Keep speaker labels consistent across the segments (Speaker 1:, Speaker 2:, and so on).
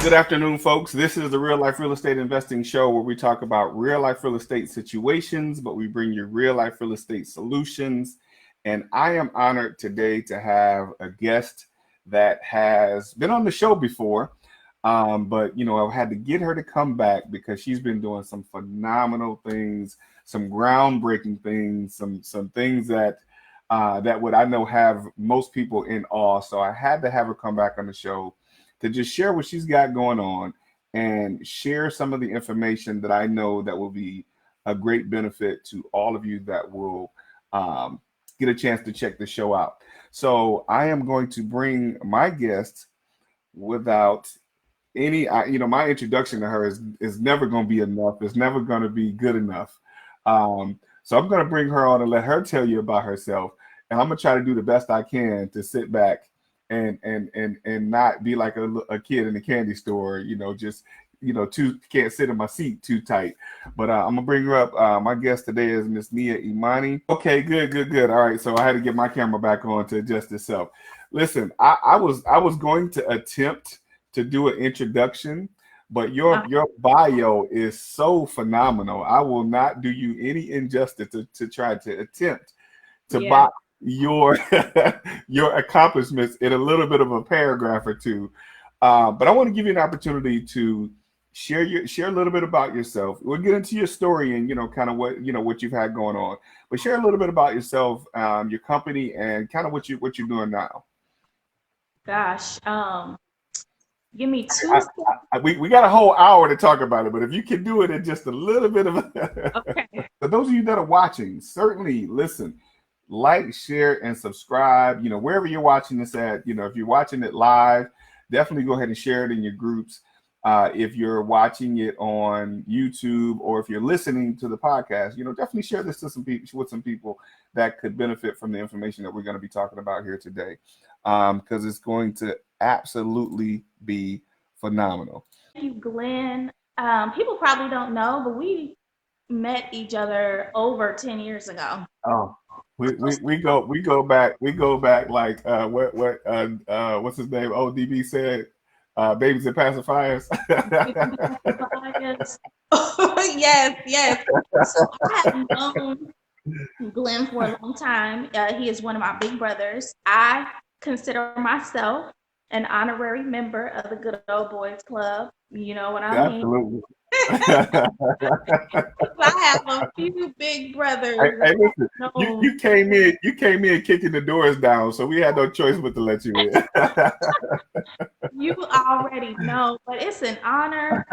Speaker 1: Good afternoon, folks. This is the Real Life Real Estate Investing Show where we talk about real life real estate situations, but we bring you real life real estate solutions. And I am honored today to have a guest that has been on the show before, but I've had to get her to come back because she's been doing some phenomenal things, some groundbreaking things, some things that would I know have most people in awe. So I had to have her come back on the show to just share what she's got going on and share some of the information that I know that will be a great benefit to all of you that will get a chance to check the show out. So I am going to bring my guest without my introduction to her is never going to be enough. It's never going to be good enough. So I'm going to bring her on and let her tell you about herself. And I'm going to try to do the best I can to sit back and not be like a kid in a candy store, just too can't sit in my seat too tight. But I'm gonna bring her up. My guest today is Miss Nia Imani. Okay, good. All right, so I had to get my camera back on to adjust itself. Listen, I was going to attempt to do an introduction, but your bio is so phenomenal. I will not do you any injustice to try to attempt to
Speaker 2: Yeah.
Speaker 1: box your your accomplishments in a little bit of a paragraph or two. But I want to give you an opportunity to share a little bit about yourself. We'll get into your story and kind of what you've had going on. But share a little bit about yourself, your company, and kind of what you're doing now.
Speaker 2: Gosh. Give me two
Speaker 1: I,
Speaker 2: seconds.
Speaker 1: we got a whole hour to talk about it, but if you can do it in just a little bit of
Speaker 2: Okay.
Speaker 1: for those of you that are watching, certainly listen, like, share, and subscribe. Wherever you're watching this at, if you're watching it live, definitely go ahead and share it in your groups. If you're watching it on YouTube or if you're listening to the podcast, definitely share this to some people with some people that could benefit from the information that we're going to be talking about here today, because it's going to absolutely be phenomenal.
Speaker 2: Thank you, Glenn. People probably don't know, but we met each other over 10 years ago.
Speaker 1: Oh, we go back like what's his name? ODB said, babies and pacifiers.
Speaker 2: Bias. Yes, yes. So I have known Glenn for a long time. He is one of my big brothers. I consider myself an honorary member of the Good Old Boys Club. You know what I mean?
Speaker 1: Absolutely.
Speaker 2: I have a few big brothers that
Speaker 1: Hey, listen,
Speaker 2: I've
Speaker 1: you,
Speaker 2: known.
Speaker 1: you came in, you came in kicking the doors down, so we had no choice but to let you in.
Speaker 2: You already know, but it's an honor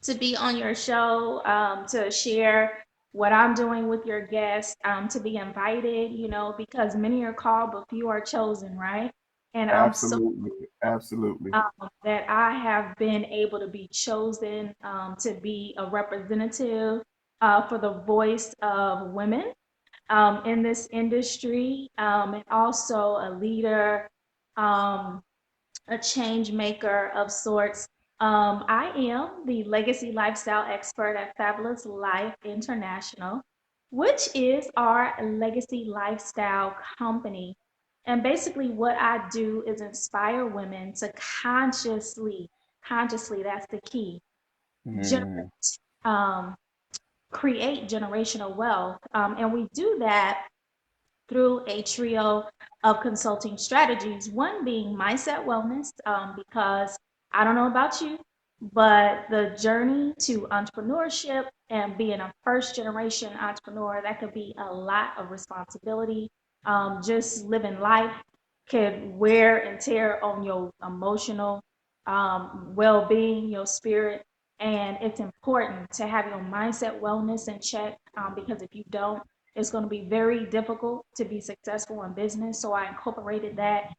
Speaker 2: to be on your show, to share what I'm doing with your guests, to be invited, because many are called, but few are chosen, right? And I'm so
Speaker 1: Absolutely, absolutely.
Speaker 2: that I have been able to be chosen to be a representative for the voice of women in this industry, and also a leader, um, a change maker of sorts. I am the legacy lifestyle expert at Fabulous Life International, which is our legacy lifestyle company. And basically, what I do is inspire women to consciously, that's the key,
Speaker 1: Mm,
Speaker 2: generate, create generational wealth. And we do that through a trio of consulting strategies, one being mindset wellness, because I don't know about you, but the journey to entrepreneurship and being a first generation entrepreneur, that could be a lot of responsibility. Just living life could wear and tear on your emotional well being, your spirit. And it's important to have your mindset wellness in check, because if you don't, it's going to be very difficult to be successful in business. So I incorporated that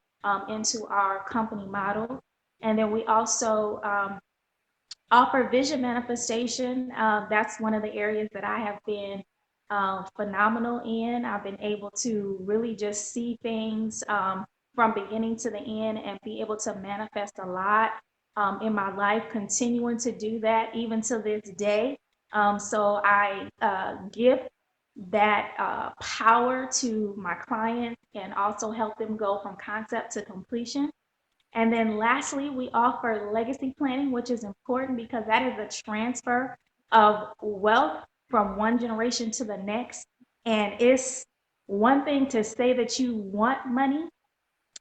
Speaker 2: into our company model. And then we also offer vision manifestation. That's one of the areas that I have been phenomenal in. I've been able to really just see things from beginning to the end and be able to manifest a lot in my life, continuing to do that even to this day. So I give that power to my clients and also help them go from concept to completion. And then lastly, we offer legacy planning, which is important because that is a transfer of wealth from one generation to the next. And it's one thing to say that you want money,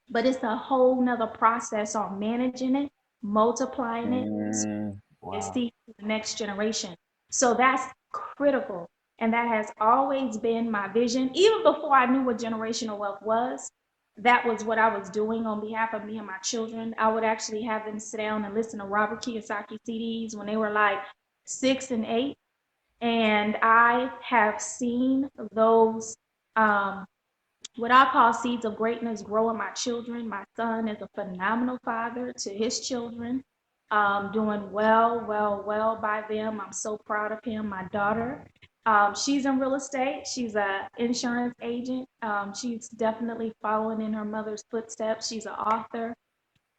Speaker 2: but it's a whole nother process on managing it, multiplying it, and
Speaker 1: Wow.
Speaker 2: see the next generation. So that's critical. And that has always been my vision. Even before I knew what generational wealth was, that was what I was doing on behalf of me and my children. I would actually have them sit down and listen to Robert Kiyosaki CDs when they were like 6 and 8. And I have seen those um, what I call seeds of greatness grow in my children. My son is a phenomenal father to his children, doing well, well, well by them. I'm so proud of him. My daughter, she's in real estate. She's a insurance agent. She's definitely following in her mother's footsteps. She's an author.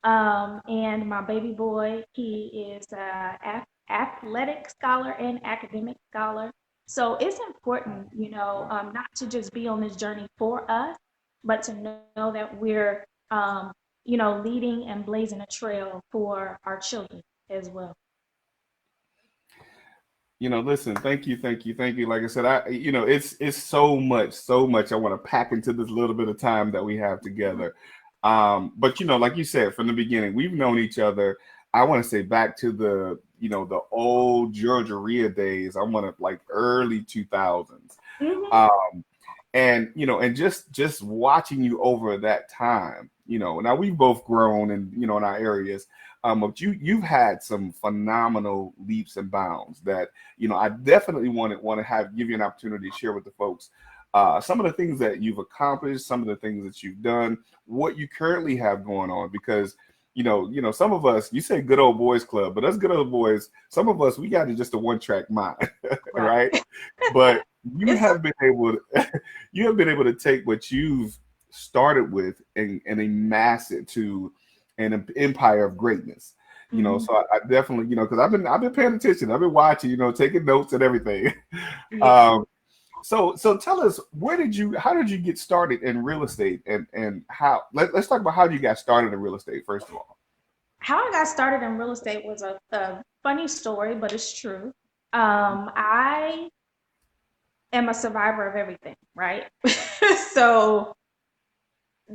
Speaker 2: And my baby boy, he is a athletic scholar and academic scholar. So it's important, not to just be on this journey for us, but to know that we're, leading and blazing a trail for our children as well.
Speaker 1: Listen, thank you, thank you, thank you. Like I said, it's so much I want to pack into this little bit of time that we have together. But like you said from the beginning, we've known each other. I want to say back to the old Georgia Rhea days. I want to like early 2000s.
Speaker 2: Hmm.
Speaker 1: Um, and just watching you over that time, now we've both grown and in our areas, but you've had some phenomenal leaps and bounds that I definitely want to have give you an opportunity to share with the folks some of the things that you've accomplished, some of the things that you've done, what you currently have going on, because some of us, you say good old boys club, but us good old boys, some of us, we got just a one track mind,
Speaker 2: Right.
Speaker 1: right? But you
Speaker 2: It's
Speaker 1: have been able to, you have been able to take what you've started with and amass it to an empire of greatness.
Speaker 2: hmm
Speaker 1: So I definitely, because I've been paying attention, I've been watching, taking notes and everything.
Speaker 2: yeah.
Speaker 1: um, so tell us, how did you get started in real estate, and let's talk about how you got started in real estate first of all.
Speaker 2: How I got started in real estate was a funny story, but it's true. I am a survivor of everything, right? So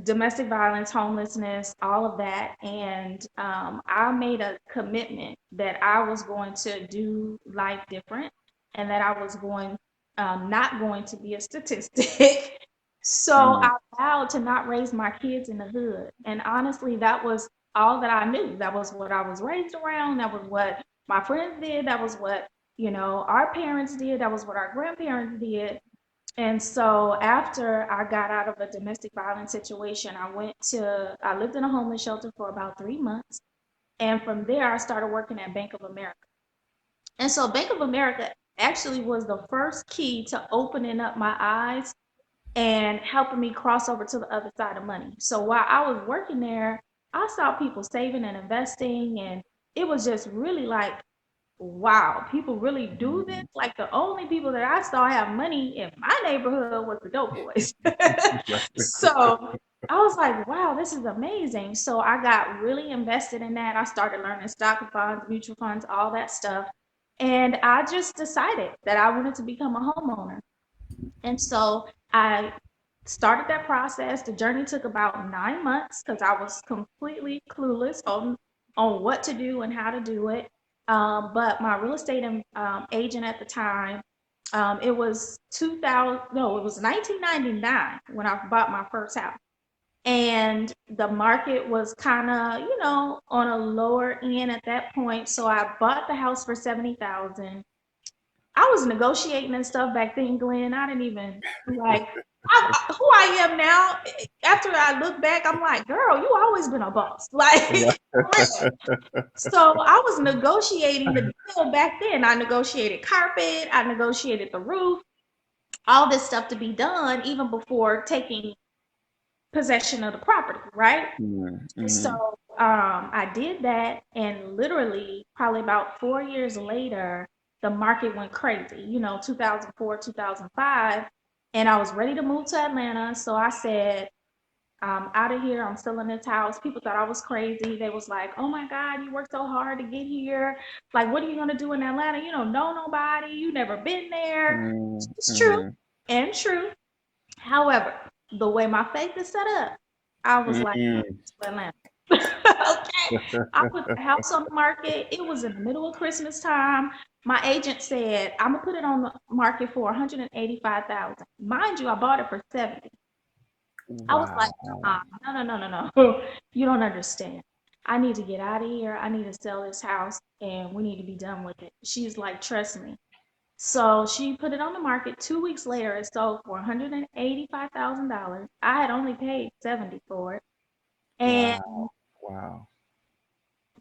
Speaker 2: domestic violence, homelessness, all of that. And I made a commitment that I was going to do life different and that I was not going to be a statistic. So
Speaker 1: Mm,
Speaker 2: I vowed to not raise my kids in the hood. And honestly, that was all that I knew. That was what I was raised around. That was what my friends did. That was what, our parents did. That was what our grandparents did. And so after I got out of a domestic violence situation, I lived in a homeless shelter for about 3 months. And from there, I started working at Bank of America. And so Bank of America actually was the first key to opening up my eyes and helping me cross over to the other side of money. So while I was working there, I saw people saving and investing, and it was just really like, wow, people really do this?
Speaker 1: mm,
Speaker 2: Like the only people that I saw have money in my neighborhood was the dope boys. So I was like, wow, this is amazing. So I got really invested in that. I started learning stock funds, mutual funds, all that stuff. And I just decided that I wanted to become a homeowner. And so I started that process. The journey took about 9 months because I was completely clueless on what to do and how to do it. But my real estate agent at the time, it was 2000, no, it was 1999 when I bought my first house. And the market was kind of, on a lower end at that point. So I bought the house for 70,000. I was negotiating and stuff back then, Glenn. I didn't even like who I am now. After I look back, I'm like, girl, you always been a boss. Like,
Speaker 1: right.
Speaker 2: so I was negotiating the deal back then. I negotiated carpet, I negotiated the roof, all this stuff to be done even before taking possession of the property, right?
Speaker 1: Mm,
Speaker 2: So
Speaker 1: mhm.
Speaker 2: I did that, and literally, probably about 4 years later, the market went crazy. 2004, 2005, and I was ready to move to Atlanta. So I said, out of here. I'm still in this house. People thought I was crazy. They was like, oh my God, you worked so hard to get here. Like, what are you gonna do in Atlanta? You don't know nobody. You never been there. It's true
Speaker 1: Mm-hmm.
Speaker 2: and true. However, the way my faith is set up, I was like,
Speaker 1: Mm-hmm.
Speaker 2: to Atlanta. Okay. I put the house on the market. It was in the middle of Christmas time. My agent said, I'm gonna put it on the market for 185,000. Mind you, I bought it for 70. I was like,
Speaker 1: Wow.
Speaker 2: no, no, no, no, no. You don't understand. I need to get out of here. I need to sell this house and we need to be done with it. She's like, trust me. So she put it on the market. 2 weeks later, it sold for $185,000. I had only paid 70 for it. And
Speaker 1: Wow. Wow.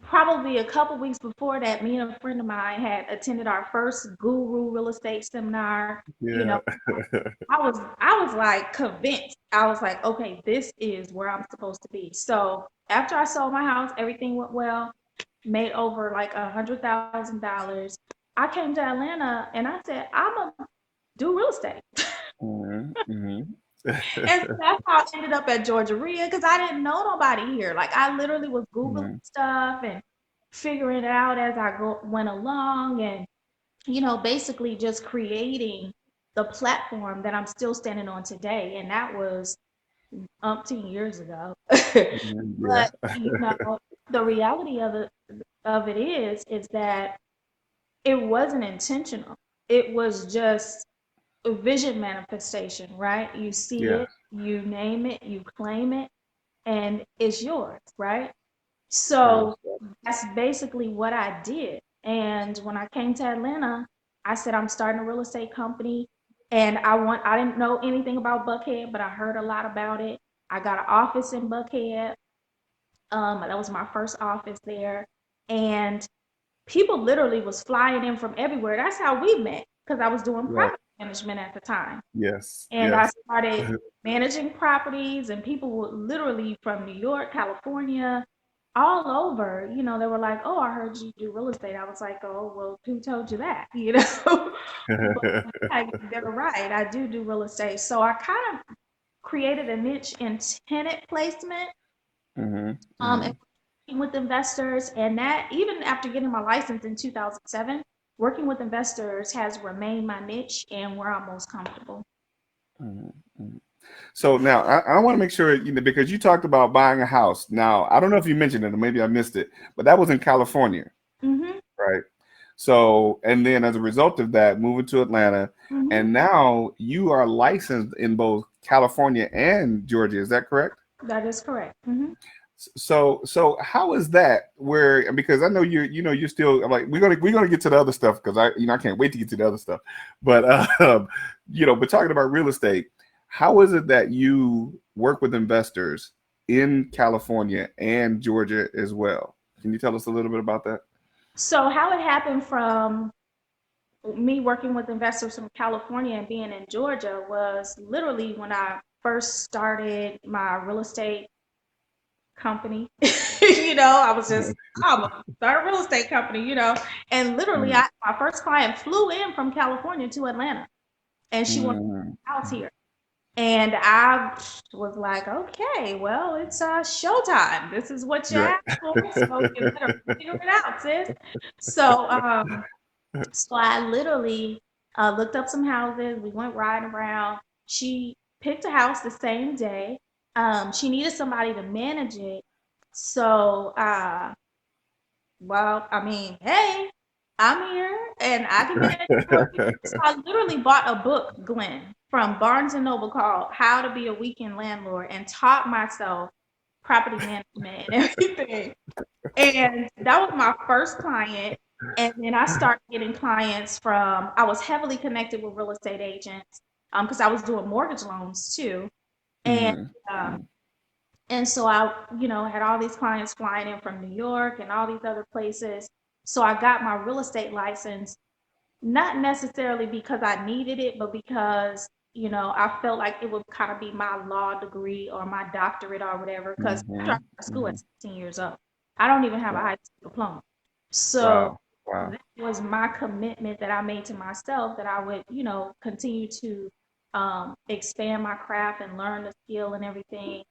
Speaker 2: probably a couple weeks before that, me and a friend of mine had attended our first guru real estate seminar. You know,
Speaker 1: Yeah.
Speaker 2: I was like convinced. I was like, okay, this is where I'm supposed to be. So after I sold my house, everything went well, made over like $100,000. I came to Atlanta and I said, I'm gonna do real estate.
Speaker 1: Mm-hmm.
Speaker 2: And
Speaker 1: Mm-hmm.
Speaker 2: so that's how I ended up at Georgia Ria because I didn't know nobody here. Like I literally was Googling
Speaker 1: Mm-hmm.
Speaker 2: stuff and figuring it out as went along and, basically just creating the platform that I'm still standing on today. And that was umpteen years ago.
Speaker 1: Yeah.
Speaker 2: But, the reality of it is that it wasn't intentional. It was just a vision manifestation, right? You see
Speaker 1: Yeah.
Speaker 2: it, you name it, you claim it, and it's yours, right? So
Speaker 1: Most definitely.
Speaker 2: that's basically what I did. And when I came to Atlanta, I said I'm starting a real estate company and I didn't know anything about Buckhead, but I heard a lot about it. I got an office in Buckhead. That was my first office there. And people literally was flying in from everywhere. That's how we met because I was doing
Speaker 1: Right.
Speaker 2: property management at the time.
Speaker 1: Yes.
Speaker 2: And I
Speaker 1: Yes.
Speaker 2: started managing properties, and people were literally from New York, California, all over. They were like, "Oh, I heard you do real estate." I was like, "Oh, well, who told you that?" But yeah, they're right. I do real estate. So I kind of created a niche in tenant placement,
Speaker 1: Mm-hmm.
Speaker 2: and
Speaker 1: Mm-hmm.
Speaker 2: working with investors. And that, even after getting my license in 2007, working with investors has remained my niche and where I'm most comfortable.
Speaker 1: Mm-hmm. So now I want to make sure, because you talked about buying a house. Now, I don't know if you mentioned it or maybe I missed it, but that was in California,
Speaker 2: Hmm.
Speaker 1: right? So, and then as a result of that, moving to Atlanta,
Speaker 2: Hmm.
Speaker 1: and now you are licensed in both California and Georgia. Is that correct?
Speaker 2: That is correct. Hmm.
Speaker 1: So how is that? Where, because I know you're still like, we're gonna get to the other stuff because I can't wait to get to the other stuff, but but talking about real estate, how is it that you work with investors in California and Georgia as well? Can you tell us a little bit about that?
Speaker 2: So, how it happened from me working with investors from California and being in Georgia was literally when I first started my real estate company. I was just, I'm gonna start a real estate company, and literally,
Speaker 1: Mm,
Speaker 2: my first client flew in from California to Atlanta, and she wanted
Speaker 1: mm,
Speaker 2: a house here. And I was like, okay, well, it's showtime. This is what you
Speaker 1: right.
Speaker 2: asked for, so you better figure it out, sis. So, so I literally looked up some houses. We went riding around. She picked a house the same day. She needed somebody to manage it. So, well, I mean, hey, I'm here and I can manage it for you. So I literally bought a book, Glenn, from Barnes and Noble called How to Be a Weekend Landlord and taught myself property management and everything. And that was my first client. And then I started getting clients I was heavily connected with real estate agents because I was doing mortgage loans too. And
Speaker 1: Mhm,
Speaker 2: um,
Speaker 1: mhm,
Speaker 2: and so I, had all these clients flying in from New York and all these other places. So I got my real estate license, not necessarily because I needed it, but because, I felt like it would kind of be my law degree or my doctorate or whatever, because I
Speaker 1: mhm,
Speaker 2: started school at
Speaker 1: mhm.
Speaker 2: 16 years old. I don't even have a
Speaker 1: Wow,
Speaker 2: high school diploma. So
Speaker 1: wow, wow.
Speaker 2: that was my commitment that I made to myself that I would, continue to expand my craft and learn the skill and everything.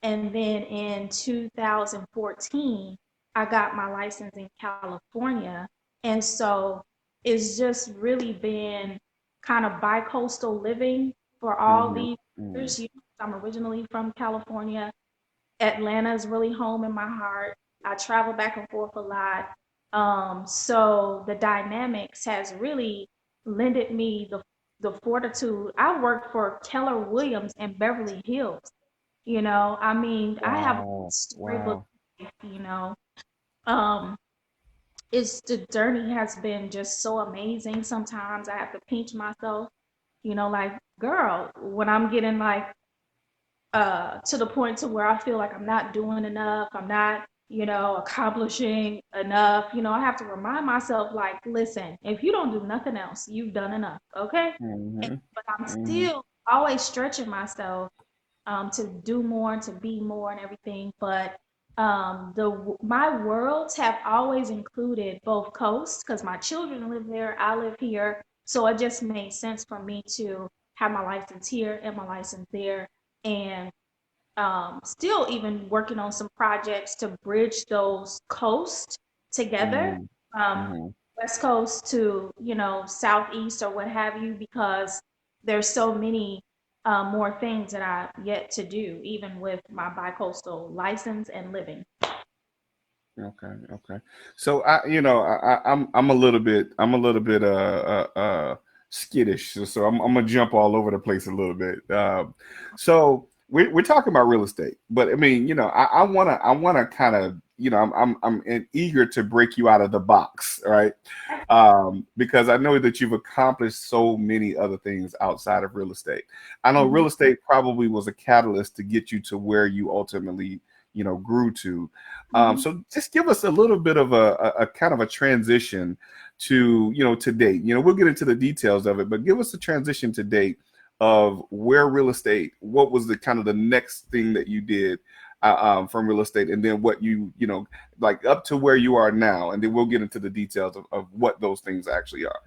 Speaker 2: And then in 2014, I got my license in California. And so it's just really been kind of bi-coastal living for all
Speaker 1: Mm-hmm.
Speaker 2: these
Speaker 1: Mm-hmm.
Speaker 2: years. I'm originally from California. Atlanta is really home in my heart. I travel back and forth a lot. So the dynamics has really lended me the fortitude. I worked for Keller Williams in Beverly Hills. I mean, I have a
Speaker 1: Wow.
Speaker 2: storybook
Speaker 1: Wow.
Speaker 2: life, Um, it's the journey has been just so amazing. Sometimes I have to pinch myself, like, girl, when I'm getting like to the point to where I feel like I'm not doing enough, I'm not, accomplishing enough. I have to remind myself, like, listen, if you don't do nothing else, you've done enough, okay?
Speaker 1: Mm-hmm.
Speaker 2: But I'm
Speaker 1: Mm-hmm.
Speaker 2: still always stretching myself to do more, to be more, and everything. But my worlds have always included both coasts because my children live there, I live here, so it just made sense for me to have my license here and my license there, and still even working on some projects to bridge those coasts together, um,
Speaker 1: Mm-hmm.
Speaker 2: west coast to southeast or what have you, because there's so many more things that I've yet to do, even with my bicoastal license and living.
Speaker 1: Okay, okay. So I'm a little bit skittish. So I'm gonna jump all over the place a little bit. So we're talking about real estate, but I mean, I wanna kind of, eager to break you out of the box, right? Because I know that you've accomplished so many other things outside of real estate. I know
Speaker 2: Mhm.
Speaker 1: real estate probably was a catalyst to get you to where you ultimately, grew to.
Speaker 2: Mhm.
Speaker 1: So just give us a little bit of a kind of a transition to, to date. We'll get into the details of it, but give us a transition to date of where real estate, what was the kind of the next thing that you did from real estate, and then what like up to where you are now, and then we'll get into the details of what those things actually are.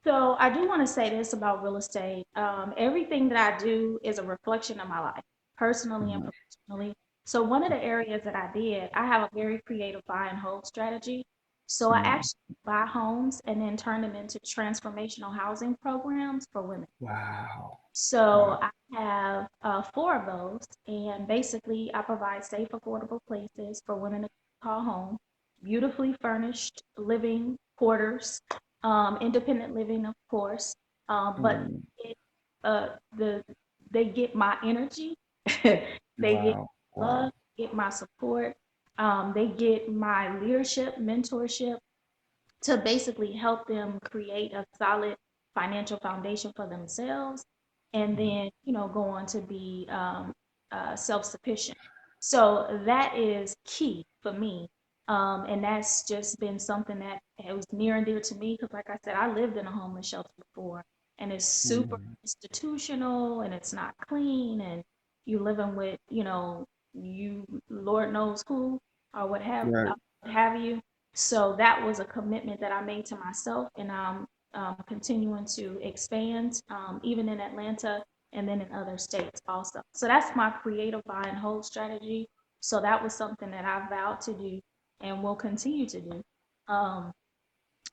Speaker 2: So I do want to say this about real estate. Everything that I do is a reflection of my life, personally and
Speaker 1: Mhm.
Speaker 2: professionally. So one of the areas that I did, I have a very creative buy and hold strategy. So I
Speaker 1: Mhm.
Speaker 2: actually buy homes and then turn them into transformational housing programs for women.
Speaker 1: Wow.
Speaker 2: So
Speaker 1: Wow.
Speaker 2: I have four of those, and basically I provide safe, affordable places for women to call home, beautifully furnished living quarters, independent living, of course, but
Speaker 1: Mm.
Speaker 2: it, the they get my energy, they get
Speaker 1: Wow.
Speaker 2: love,
Speaker 1: Wow.
Speaker 2: get my support, they get my leadership, mentorship, to basically help them create a solid financial foundation for themselves and
Speaker 1: Mhm.
Speaker 2: then go on to be self-sufficient. So that is key for me, and that's just been something that it was near and dear to me because, like I said, I lived in a homeless shelter before, and it's super
Speaker 1: Mhm.
Speaker 2: institutional and it's not clean, and you living with you Lord knows who or
Speaker 1: Right.
Speaker 2: what have you. So that was a commitment that I made to myself, and I'm continuing to expand, even in Atlanta and then in other states also. So that's my creative buy and hold strategy. So that was something that I vowed to do and will continue to do. Um,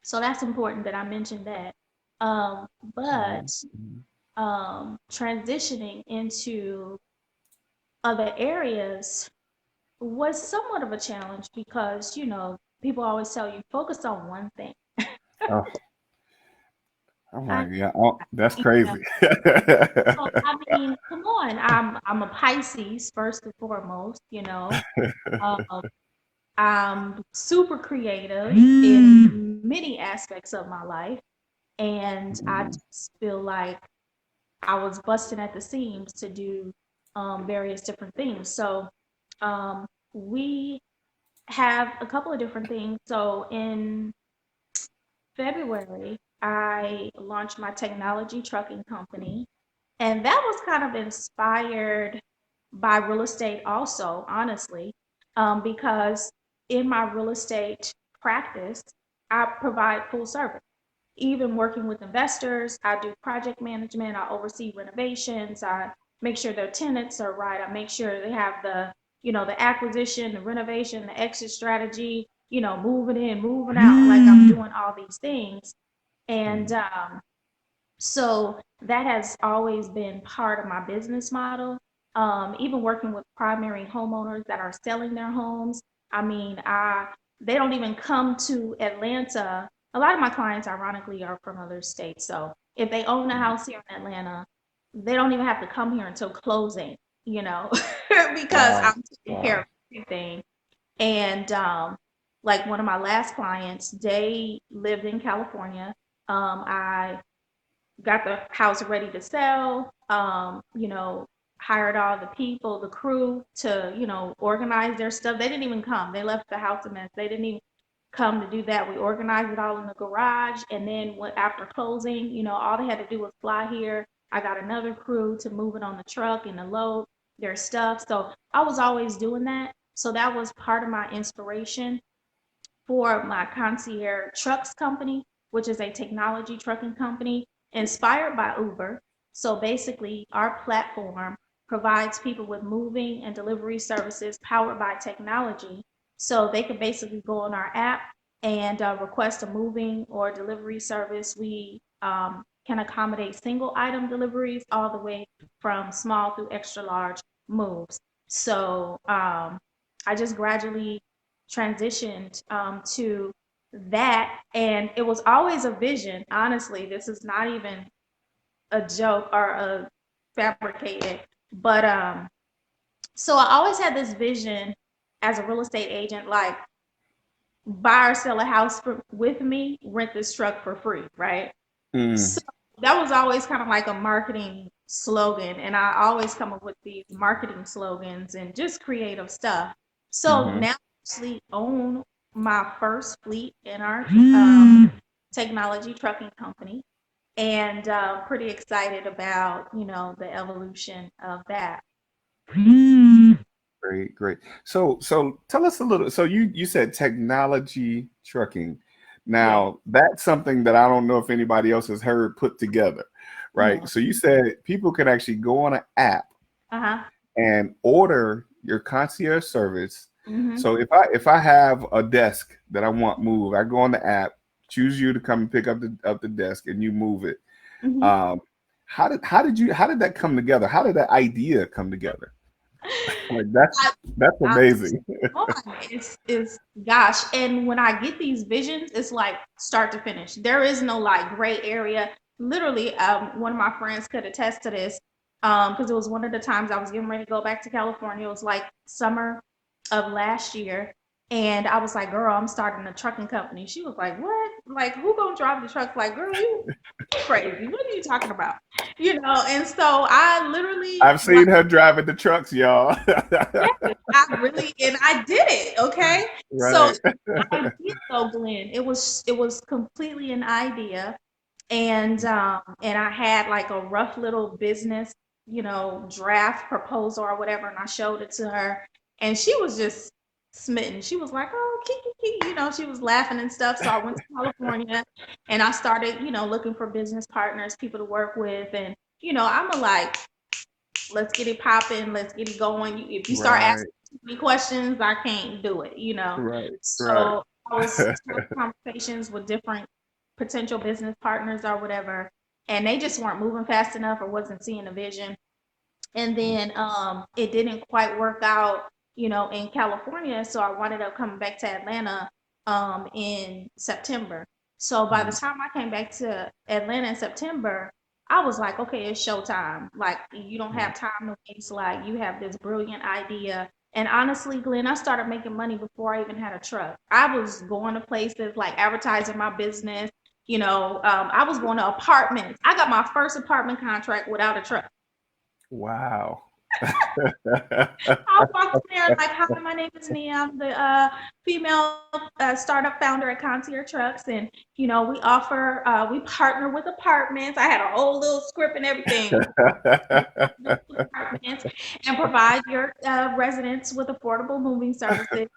Speaker 2: so that's important that I mentioned that. But
Speaker 1: Mhm. Mhm.
Speaker 2: transitioning into other areas was somewhat of a challenge because, people always tell you focus on one thing.
Speaker 1: Oh, I'm
Speaker 2: I,
Speaker 1: like, yeah, oh, that's
Speaker 2: you know,
Speaker 1: crazy.
Speaker 2: so, I mean, come on. I'm a Pisces first and foremost. Um, I'm super creative in many aspects of my life, and I
Speaker 1: Mhm.
Speaker 2: just feel like I was busting at the seams to do various different things. So we have a couple of different things. So in February, I launched my technology trucking company. And that was kind of inspired by real estate, also, honestly, because in my real estate practice, I provide full service. Even working with investors, I do project management, I oversee renovations, I make sure their tenants are right. I make sure they have the acquisition, the renovation, the exit strategy, moving in, moving out. Like I'm doing all these things. And
Speaker 1: Mm.
Speaker 2: so that has always been part of my business model. Even working with primary homeowners that are selling their homes. I mean, they don't even come to Atlanta. A lot of my clients, ironically, are from other states. So if they own a house here in Atlanta, they don't even have to come here until closing, because
Speaker 1: Wow.
Speaker 2: I'm taking care
Speaker 1: Wow.
Speaker 2: of everything. And like one of my last clients, they lived in California. I got the house ready to sell, hired all the people, the crew to, organize their stuff. They didn't even come. They left the house a mess. They didn't even come to do that. We organized it all in the garage. And then after closing, all they had to do was fly here. I got another crew to move it on the truck and to load their stuff. So I was always doing that. So that was part of my inspiration for my concierge trucks company, which is a technology trucking company inspired by Uber. So basically, our platform provides people with moving and delivery services powered by technology. So they can basically go on our app and request a moving or delivery service. We can accommodate single item deliveries all the way from small through extra large moves. So I just gradually transitioned to that. And it was always a vision. Honestly, this is not even a joke or a fabricated. But so I always had this vision as a real estate agent, like buy or sell a house with me, rent this truck for free, right? So
Speaker 1: Mm.
Speaker 2: that was always kind of like a marketing slogan. And I always come up with these marketing slogans and just creative stuff. So
Speaker 1: Hmm.
Speaker 2: now I actually own my first fleet in our technology trucking company. And pretty excited about, the evolution of that.
Speaker 1: Great, great. So tell us a little. So you said technology trucking.
Speaker 2: Yeah.
Speaker 1: Now that's something that I don't know if anybody else has heard put together, right?
Speaker 2: Yeah.
Speaker 1: So you said people can actually go on an app
Speaker 2: Uh-huh.
Speaker 1: and order your concierge service.
Speaker 2: Mm-hmm.
Speaker 1: So if I have a desk that I want moved, I go on the app, choose you to come and pick up the desk, and you move it.
Speaker 2: Mm-hmm.
Speaker 1: Um, how did that come together? How did that idea come together? Like that's
Speaker 2: I
Speaker 1: amazing.
Speaker 2: on. It's gosh, and when I get these visions, it's like start to finish. There is no like gray area. Literally, one of my friends could attest to this, because it was one of the times I was getting ready to go back to California. It was like summer of last year, and I was like, "Girl, I'm starting a trucking company." She was like, "What? Like, who gonna drive the truck?" Like, girl, you crazy. What are you talking about? And so I literally
Speaker 1: I've seen her driving the trucks, y'all.
Speaker 2: yes, and I did it, okay? So
Speaker 1: Right.
Speaker 2: idea though, Glenn, it was completely an idea. And I had like a rough little business, draft proposal or whatever, and I showed it to her, and she was just smitten. She was like, "Oh, kiki," she was laughing and stuff. So I went to California and I started, looking for business partners, people to work with, and I'm a like, let's get it popping, let's get it going. If you start
Speaker 1: Right.
Speaker 2: asking me questions, I can't do it.
Speaker 1: Right. Right.
Speaker 2: So I was having conversations with different potential business partners or whatever, and they just weren't moving fast enough or wasn't seeing the vision. And then it didn't quite work out, in California. So I ended up coming back to Atlanta in September. So by the
Speaker 1: Mhm.
Speaker 2: time I came back to Atlanta in September, I was like, okay, it's showtime. Like, you don't have time to waste. Like, you have this brilliant idea. And honestly, Glenn, I started making money before I even had a truck. I was going to places like advertising my business. I was going to apartments. I got my first apartment contract without a truck.
Speaker 1: Wow.
Speaker 2: I walked in there like, "Hi, my name is Nia. I'm the female startup founder at Concierge Trucks, and we partner with apartments." I had a whole little script and everything. Apartments and provide your residents with affordable moving services.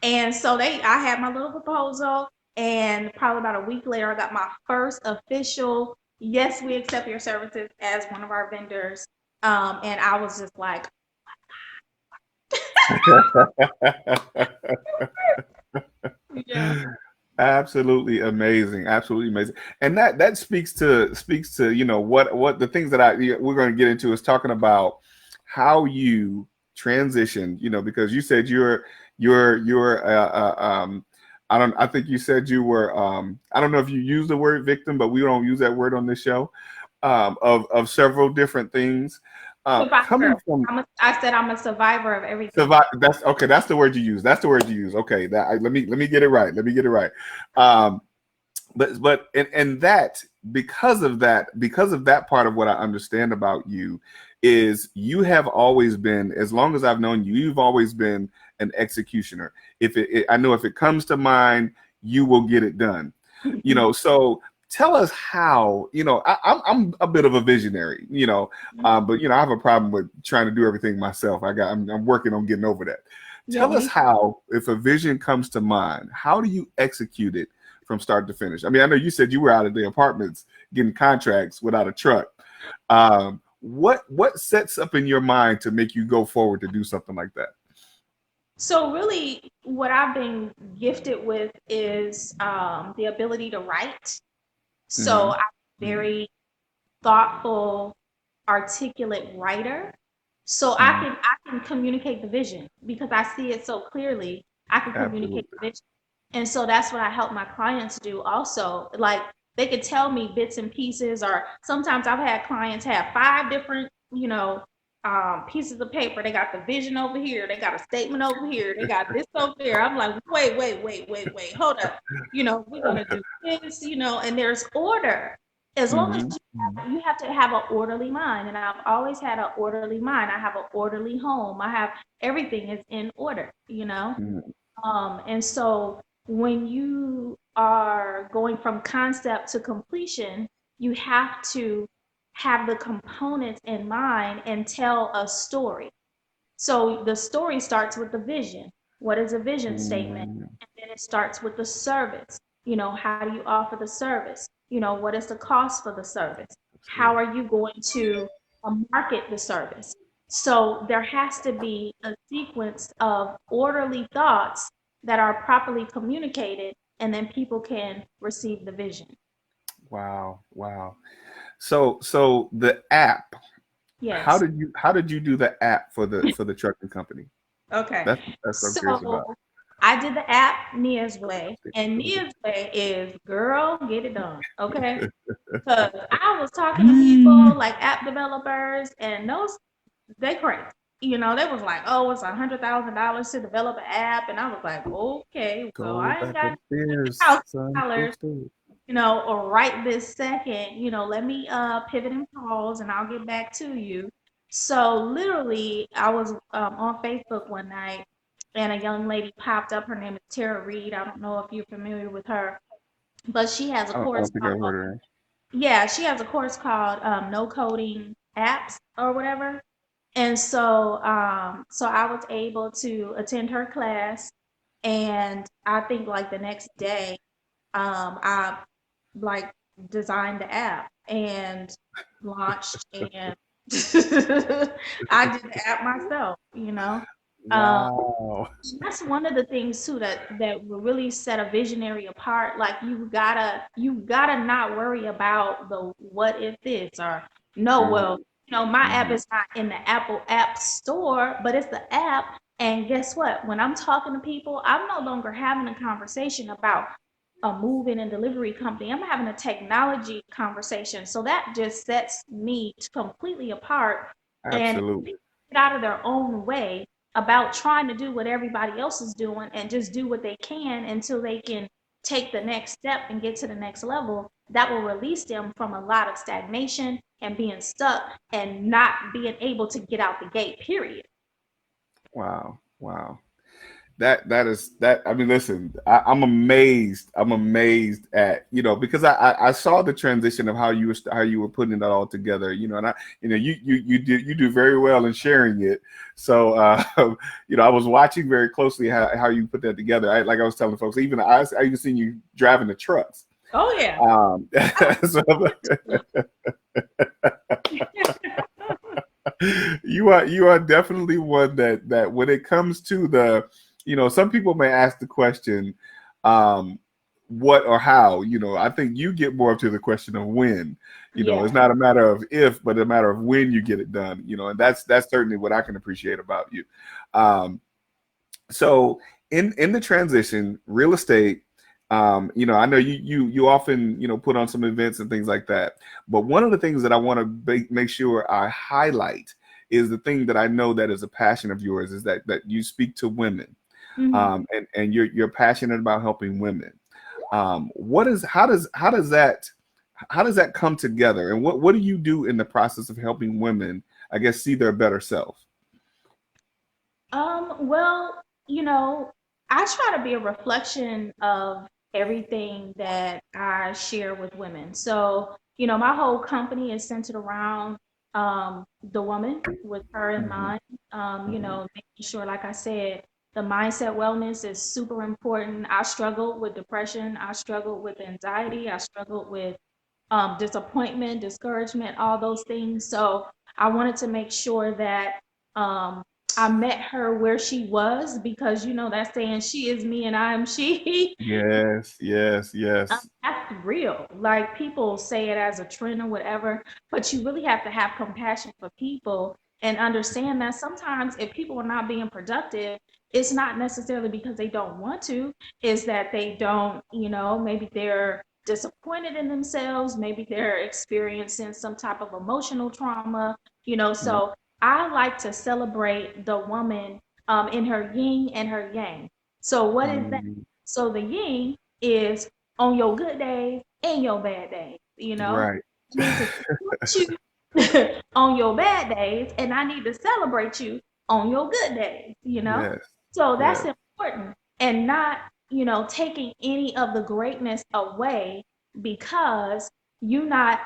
Speaker 2: And so I had my little proposal, and probably about a week later, I got my first official, yes, we accept your services as one of our vendors. And I was just like, yeah.
Speaker 1: Absolutely amazing, absolutely amazing, and that speaks to what the things that we're going to get into is talking about how you transition, because you said you're I think you said you were I don't know if you use the word victim, but we don't use that word on this show, of several different things, coming
Speaker 2: Survivor.
Speaker 1: from
Speaker 2: I said I'm a survivor of everything.
Speaker 1: survive. That's okay. That's the word you use. That's the word you use. Okay, let me get it right. Let me get it right. Um, and that, because of that part of what I understand about you is you have always been, as long as I've known you, you've always been an executioner. I know if it comes to mind, you will get it done. So tell us how. I'm a bit of a visionary. But I have a problem with trying to do everything myself. I'm working on getting over that.
Speaker 2: Yeah,
Speaker 1: Tell us
Speaker 2: me.
Speaker 1: how, if a vision comes to mind, how do you execute it from start to finish? I mean, I know you said you were out of the apartments getting contracts without a truck. What sets up in your mind to make you go forward to do something like that?
Speaker 2: So really, what I've been gifted with is the ability to write. So
Speaker 1: Hmm.
Speaker 2: I'm very thoughtful, articulate writer. So I
Speaker 1: Hmm.
Speaker 2: can I can communicate the vision because I see it so clearly. I can communicate
Speaker 1: Absolutely.
Speaker 2: the vision. And so that's what I help my clients do also. Like they could tell me bits and pieces, or sometimes I've had clients have five different, pieces of paper. They got the vision over here, they got a statement over here, they got this over there. I'm like, wait, hold up. We're gonna do this, and there's order. As long as
Speaker 1: Hmm.
Speaker 2: you have to have an orderly mind, and I've always had an orderly mind. I have an orderly home. I have everything is in order.
Speaker 1: Hmm.
Speaker 2: And so when you are going from concept to completion, you have to have the components in mind and tell a story. So the story starts with the vision. What is a vision statement?
Speaker 1: Hmm.
Speaker 2: And then it starts with the service. How do you offer the service? What is the cost for the service? How
Speaker 1: Absolutely.
Speaker 2: are you going to market the service? So there has to be a sequence of orderly thoughts that are properly communicated, and then people can receive the vision.
Speaker 1: Wow. Wow. So the app. How
Speaker 2: Yes.
Speaker 1: did you do the app for the trucking company?
Speaker 2: Okay.
Speaker 1: That's what I'm curious
Speaker 2: So
Speaker 1: about.
Speaker 2: I did the app Nia's way, and
Speaker 1: Really
Speaker 2: Nia's way is girl, get it done. Okay. Because I was talking to people like app developers, and those they crazy. They was like, oh, it's $100,000 to develop an app, and I was like, okay, well,
Speaker 1: Go
Speaker 2: I ain't
Speaker 1: back
Speaker 2: got
Speaker 1: upstairs,
Speaker 2: $100,000,
Speaker 1: son. Go upstairs.
Speaker 2: or right this second. Let me pivot and pause, and I'll get back to you. So literally, I was on Facebook one night, and a young lady popped up. Her name is Tara Reed. I don't know if you're familiar with her, but she has a
Speaker 1: I
Speaker 2: course
Speaker 1: don't think I've
Speaker 2: called,
Speaker 1: heard of
Speaker 2: yeah, she has a course called No Coding Apps or whatever. And so I was able to attend her class, and I think like the next day, I like designed the app and launched, and I did the app myself. Um,
Speaker 1: Wow.
Speaker 2: that's one of the things too that will really set a visionary apart. Like you gotta not worry about the what if this or no,
Speaker 1: Mhm,
Speaker 2: well, my app
Speaker 1: mhm.
Speaker 2: is not in the Apple App Store, but it's the app. And guess what? When I'm talking to people, I'm no longer having a conversation about a moving and delivery company. I'm having a technology conversation. So that just sets me completely apart. And
Speaker 1: Absolutely.
Speaker 2: people get out of their own way about trying to do what everybody else is doing and just do what they can until they can take the next step and get to the next level. That will release them from a lot of stagnation and being stuck and not being able to get out the gate, period.
Speaker 1: Wow. Wow. That is that. I mean, listen, I'm amazed. I'm amazed at because I saw the transition of how you were putting it all together. And you do very well in sharing it. So I was watching very closely how you put that together. Like I was telling folks, I even seen you driving the trucks.
Speaker 2: Oh yeah.
Speaker 1: Um, so, You are definitely one that when it comes to the, some people may ask the question, um, what or how. I think you get more to the question of when. It's
Speaker 2: Yeah.
Speaker 1: not a matter of if, but a matter of when you get it done. And that's certainly what I can appreciate about you. Um, so in the transition, real estate, I know you often put on some events and things like that. But one of the things that I want to make sure I highlight is the thing that I know that is a passion of yours, is that you speak to women,
Speaker 2: Hmm.
Speaker 1: and you're passionate about helping women. What is how does that come together, and what do you do in the process of helping women, I guess, see their better self?
Speaker 2: Well, you know, I try to be a reflection of everything that I share with women. So, my whole company is centered around the woman with her in
Speaker 1: Hmm.
Speaker 2: mind.
Speaker 1: Hmm.
Speaker 2: Making sure, like I said, the mindset wellness is super important. I struggled with depression, I struggled with anxiety, I struggled with disappointment, discouragement, all those things. So I wanted to make sure that um, I met her where she was, because that saying, she is me and I am she.
Speaker 1: Yes, yes, yes.
Speaker 2: That's real. Like, people say it as a trend or whatever, but you really have to have compassion for people and understand that sometimes if people are not being productive, it's not necessarily because they don't want to, is that they don't, maybe they're disappointed in themselves, maybe they're experiencing some type of emotional trauma,
Speaker 1: Mm,
Speaker 2: so I like to celebrate the woman in her yin and her yang. So what is that?
Speaker 1: mm,
Speaker 2: So the yin is on your good days and your bad days.
Speaker 1: right.
Speaker 2: I need to support you on your bad days, and I need to celebrate you on your good days.
Speaker 1: Yes,
Speaker 2: So that's
Speaker 1: yes.
Speaker 2: important, and not, taking any of the greatness away because you not,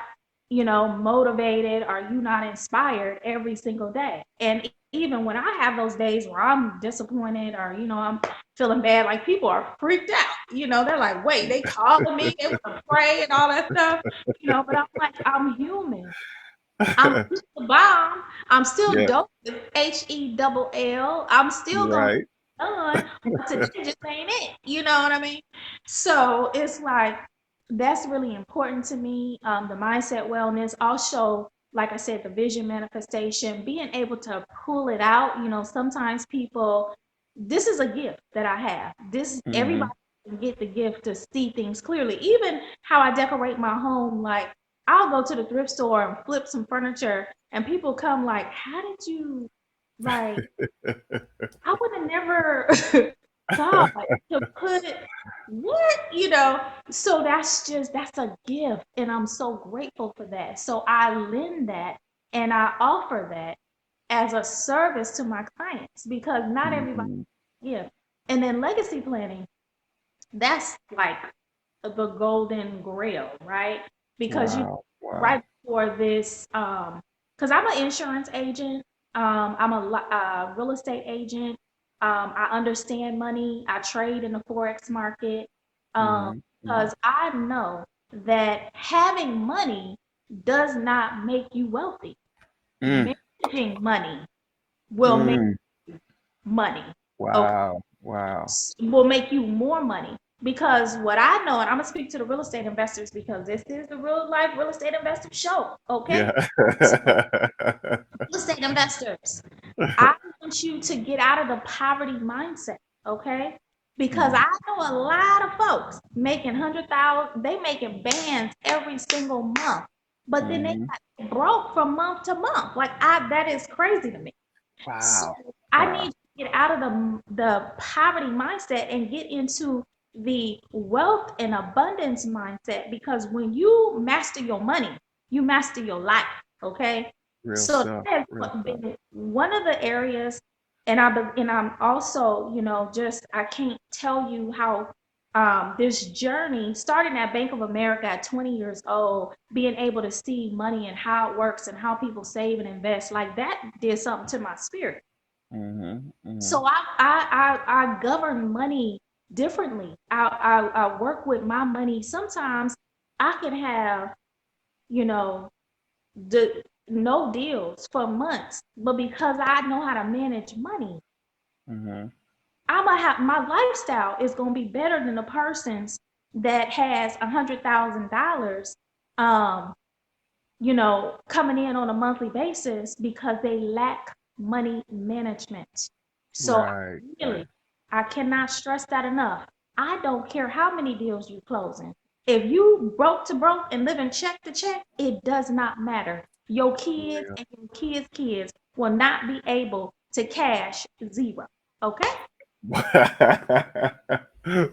Speaker 2: motivated, or you not inspired every single day. And even when I have those days where I'm disappointed, or, I'm feeling bad, like, people are freaked out. They're like, wait, they calling me, they want to pray and all that stuff, but I'm like, I'm human. I'm still the bomb. I'm still
Speaker 1: Yeah,
Speaker 2: dope with HELL. I'm still gonna
Speaker 1: right.
Speaker 2: get done, but today just ain't it. You know what I mean? So it's like, that's really important to me. The mindset wellness, also, like I said, the vision manifestation, being able to pull it out. Sometimes people, this is a gift that I have. This,
Speaker 1: Hmm.
Speaker 2: everybody can get the gift to see things clearly. Even how I decorate my home, like, I'll go to the thrift store and flip some furniture, and people come like, "How did you, like, I would have never thought to put what, So that's a gift, and I'm so grateful for that. So I lend that, and I offer that as a service to my clients, because not everybody
Speaker 1: Hmm.
Speaker 2: gift. And then legacy planning, that's like the golden grail, right? Because
Speaker 1: Wow,
Speaker 2: right
Speaker 1: wow.
Speaker 2: before this, because I'm an insurance agent, I'm a real estate agent, I understand money, I trade in the forex market,
Speaker 1: Hmm. Hmm.
Speaker 2: because I know that having money does not make you wealthy.
Speaker 1: Mm,
Speaker 2: Managing money will make
Speaker 1: mm.
Speaker 2: money. Okay,
Speaker 1: Wow, wow.
Speaker 2: will make you more money. Because what I know, and I'm gonna speak to the real estate investors, because this is the real life real estate investor show. Okay,
Speaker 1: Yeah.
Speaker 2: so real estate investors, I want you to get out of the poverty mindset. Okay, because
Speaker 1: Mm,
Speaker 2: I know a lot of folks making 100,000, they making bands every single month, but then they
Speaker 1: mhm.
Speaker 2: got broke from month to month. Like, that is crazy to me. So
Speaker 1: Wow,
Speaker 2: I need
Speaker 1: wow.
Speaker 2: you to get out of the poverty mindset and get into the wealth and abundance mindset, because when you master your money, you master your life. Okay,
Speaker 1: Real
Speaker 2: so
Speaker 1: stuff,
Speaker 2: that has
Speaker 1: real stuff.
Speaker 2: been one of the areas, and I'm also, just, I can't tell you how this journey, starting at Bank of America at 20 years old, being able to see money and how it works and how people save and invest, like, that did something to my spirit.
Speaker 1: Mhm, mhm.
Speaker 2: So I govern money differently. I work with my money. Sometimes I can have, you know, the no deals for months, but because I know how to manage money,
Speaker 1: Mm-hmm.
Speaker 2: I'm gonna have my lifestyle is gonna be better than the person's that has $100,000, um, coming in on a monthly basis because they lack money management. So
Speaker 1: Right, right.
Speaker 2: really, I cannot stress that enough. I don't care how many deals you closing. If you broke to broke and living check to check, it does not matter. Your kids
Speaker 1: Real.
Speaker 2: and your kids' will not be able to cash zero. Okay?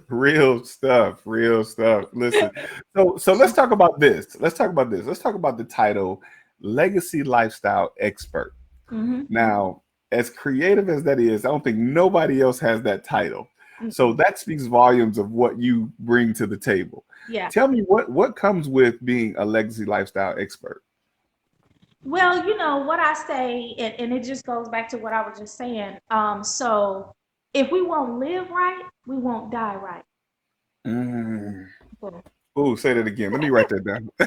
Speaker 1: Real stuff, real stuff. Listen, so let's talk about this. Let's talk about this. Let's talk about the title Legacy Lifestyle Expert.
Speaker 2: Mm-hmm.
Speaker 1: Now, as creative as that is, I don't think nobody else has that title. So
Speaker 2: Mm-mm.
Speaker 1: that speaks volumes of what you bring to the table.
Speaker 2: Yeah.
Speaker 1: Tell me what comes with being a legacy lifestyle expert.
Speaker 2: Well, what I say, and it just goes back to what I was just saying. So if we won't live right, we won't die right.
Speaker 1: Mm.
Speaker 2: Boom.
Speaker 1: Oh, say that again. Let me write that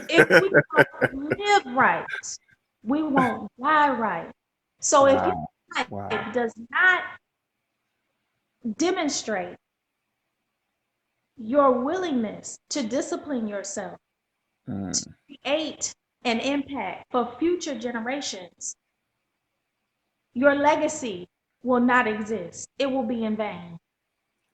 Speaker 2: If we
Speaker 1: down.
Speaker 2: don't live right, we won't die right. So if your
Speaker 1: Wow. Wow.
Speaker 2: life does not demonstrate your willingness to discipline yourself, to
Speaker 1: Mm.
Speaker 2: create an impact for future generations, your legacy will not exist. It will be in vain.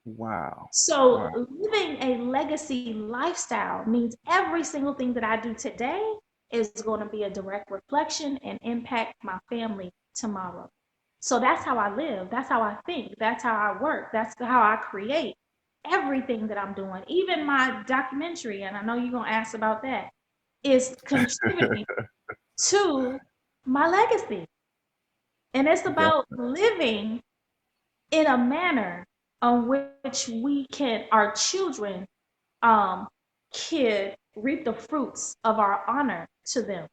Speaker 1: Wow.
Speaker 2: So,
Speaker 1: Wow.
Speaker 2: living a legacy lifestyle means every single thing that I do today is going to be a direct reflection and impact my family tomorrow. So, that's how I live. That's how I think. That's how I work. That's how I create everything that I'm doing. Even my documentary, and I know you're going to ask about that, is contributing to my legacy. And it's about
Speaker 1: Definitely.
Speaker 2: living in a manner on which our children um, can reap the fruits of our honor to them.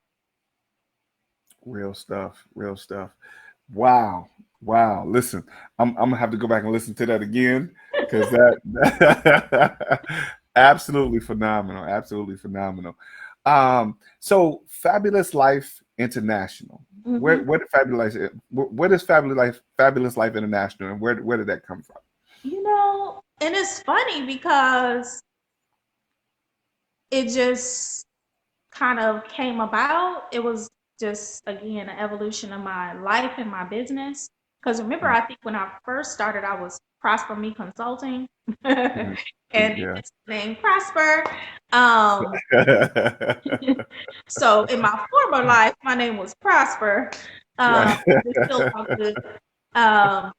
Speaker 1: Real stuff. Real stuff. Wow. Wow. Listen, I'm gonna have to go back and listen to that again because that absolutely phenomenal. Absolutely phenomenal. So Fabulous Life International. Where
Speaker 2: Hmm.
Speaker 1: where did Fabulous where does Fabulous Life International and where did that come from?
Speaker 2: And it's funny because it just kind of came about. It was just, again, an evolution of my life and my business. Because remember, I think when I first started, I was Prosper Me Consulting, and
Speaker 1: Mhm. Yeah.
Speaker 2: it's named Prosper. Um, so in my former life, my name was Prosper.
Speaker 1: Right.
Speaker 2: It's still all good. Um,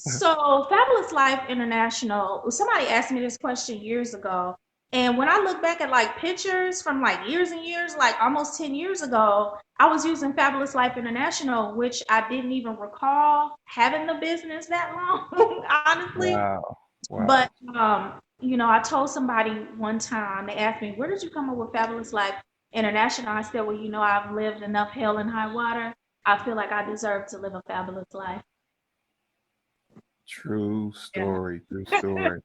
Speaker 2: so, Fabulous Life International, somebody asked me this question years ago. And when I look back at like pictures from like years and years, like almost 10 years ago, I was using Fabulous Life International, which I didn't even recall having the business that long, honestly.
Speaker 1: Wow.
Speaker 2: But,
Speaker 1: Wow.
Speaker 2: I told somebody one time, they asked me, where did you come up with Fabulous Life International? I said, well, I've lived enough hell and high water. I feel like I deserve to live a fabulous life.
Speaker 1: True
Speaker 2: Yeah.
Speaker 1: story. True story.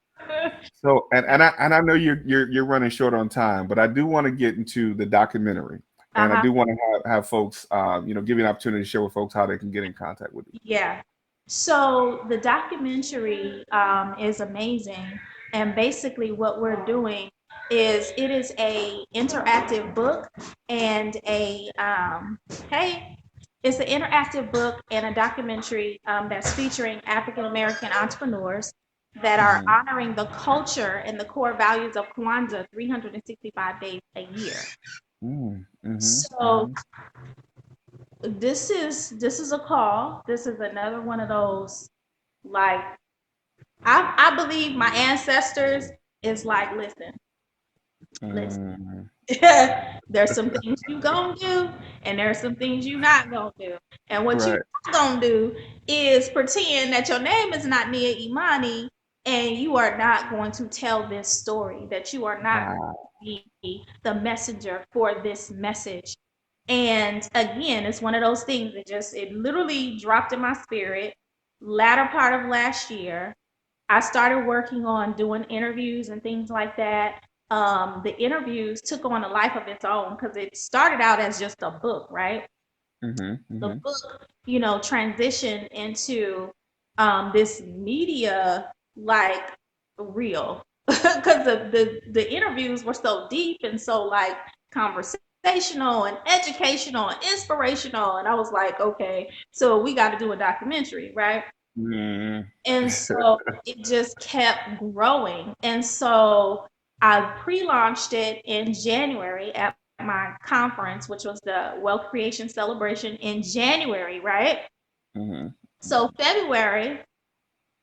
Speaker 1: So, and I know you're running short on time, but I do want to get into the documentary, and I
Speaker 2: Uh-huh.
Speaker 1: do want to have folks, give you an opportunity to share with folks how they can get in contact with you.
Speaker 2: Yeah. So the documentary is amazing, and basically what we're doing is it is a interactive book and a hey, it's an interactive book and a documentary that's featuring African American entrepreneurs that are
Speaker 1: Hmm.
Speaker 2: honoring the culture and the core values of Kwanzaa 365 days a year.
Speaker 1: Mm-hmm.
Speaker 2: So
Speaker 1: Hmm.
Speaker 2: this is a call. This is another one of those, like, I believe my ancestors is like, listen.
Speaker 1: Hmm.
Speaker 2: There's some things you gonna do, and there's some things you not gonna do. And what you
Speaker 1: Right.
Speaker 2: not gonna do is pretend that your name is not Nia Imani, and you are not going to tell this story. That you are not going
Speaker 1: Wow.
Speaker 2: to be the messenger for this message. And again, it's one of those things that it literally dropped in my spirit. Latter part of last year, I started working on doing interviews and things like that. The interviews took on a life of its own because it started out as just a book, right?
Speaker 1: Mm-hmm.
Speaker 2: The
Speaker 1: Mm-hmm.
Speaker 2: book, transitioned into this media like real because the interviews were so deep and so like conversational and educational and inspirational. And I was like, okay, so we got to do a documentary, right?
Speaker 1: Mm-hmm.
Speaker 2: And so it just kept growing. And so I pre-launched it in January at my conference, which was the Wealth Creation Celebration in January, right?
Speaker 1: Mm-hmm.
Speaker 2: So February,